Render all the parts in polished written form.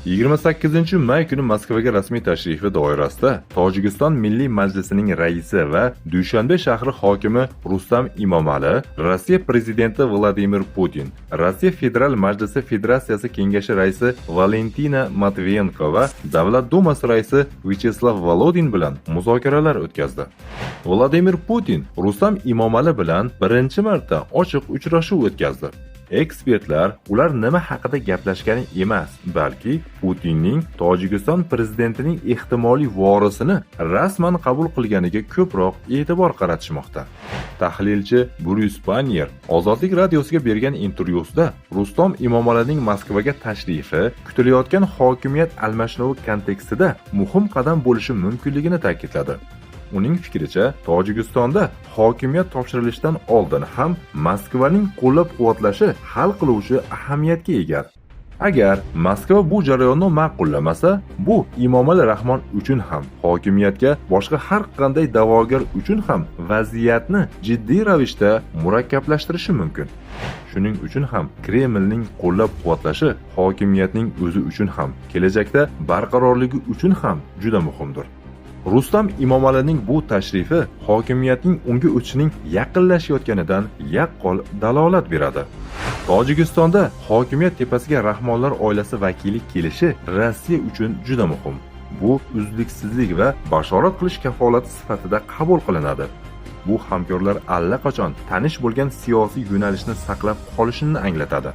28-may kuni Moskvaga rasmiy tashrifi doirasida Tojikiston Milliy Majlisining raisi va Dushanbe shahri hokimi Rustam Imomali, Rossiya prezidenti Vladimir Putin, Rossiya Federal Majlisi Federatsiyasi kengashi raisi Valentina Matviyenko va Davlat dumasi raisi Vyacheslav Volodin bilan muzokaralar o'tkazdi. Vladimir Putin Rustam Imomali bilan birinchi marta ochiq uchrashuv o'tkazdi. Ekspertlar ular nima haqida gaplashgani emas, balki Putinning Tojikiston prezidentining ehtimoliy vorisini rasman qabul qilganiga ko'proq e'tibor qaratishmoqda. Tahlilchi Bruce Banner Ozodlik radiosiga bergan intervyusida Rustam Imomalining Moskvaga tashrifi kutilayotgan hokimiyat almashinuvi kontekstida muhim qadam bo'lishi mumkinligini ta'kidladi. Uning fikricha, Tojikistonda hokimiyat topshirilishidan oldin ham Moskvaning qo'llab-quvvatlashi hal qiluvchi ahamiyatga ega. Agar Moskva bu jarayonni ma'qullamasa, bu Imomali Rahmon uchun ham, hokimiyatga boshqa har qanday da'vogar uchun ham vaziyatni jiddiy ravishda murakkablashtirishi mumkin. Shuning uchun ham Kremlning qo'llab-quvvatlashi hokimiyatning o'zi uchun ham, kelajakda barqarorligi uchun ham juda muhimdir. Rustam Imomalining bu tashrifi hokimiyatning unga o'tishining yaqinlashayotganidan yaqqol dalolat beradi. Tojikistonda hokimiyat tepasiga Rahmonlar oilasi vakili kelishi Rossiya uchun juda muhim. Bu uzluksizlik va bashorat qilish kafolati sifatida qabul qilinadi. Bu hamkorlar allaqachon tanish bo'lgan siyosiy yo'nalishni saqlab qolishini anglatadi.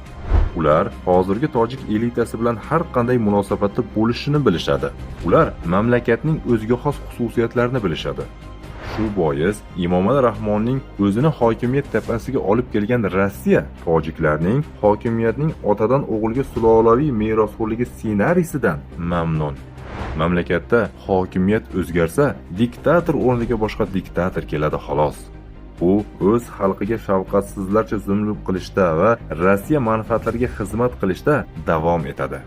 Ular hozirgi tojik elitasi bilan har qanday munosabatda bo'lishini bilishadi. Ular mamlakatning o'ziga xos xususiyatlarini bilishadi. Shu bois Imomali Rahmonning o'zini hokimiyat tepasiga olib kelgan Rossiya tojiklarning hokimiyatning otadan o'g'ilga sulolaviy merosxo'rligi ssenariysidan mamnun. Mamlakatda hokimiyat o'zgarsa, diktator o'rniga boshqa diktator keladi xolos. U o'z xalqiga shafqatsizlarcha zulm qilishda va Rossiya manfaatlariga xizmat qilishda davom etadi.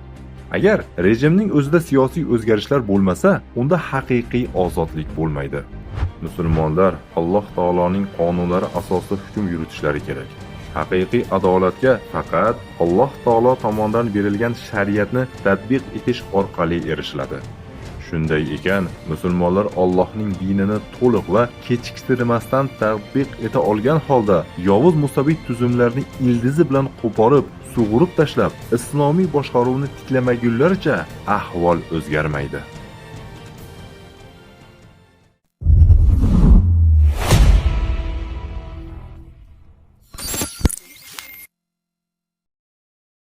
Agar rejimning o'zida siyosiy o'zgarishlar bo'lmasa, unda haqiqiy ozodlik bo'lmaydi. Musulmonlar Alloh taoloning qonunlari asosida hukm yuritishlari kerak. Haqiqiy adolatga faqat Alloh taolo tomonidan berilgan shariatni tatbiq etish orqali erishiladi. Shunday ekan, musulmonlar Allohning dinini to'liq va kechiktirmasdan tatbiq eta olgan holda yovuz mustabid tuzumlarni ildizi bilan qo'porib, sug'urib tashlab, islomiy boshqaruvni tiklamagunlaricha ahvol o'zgarmaydi.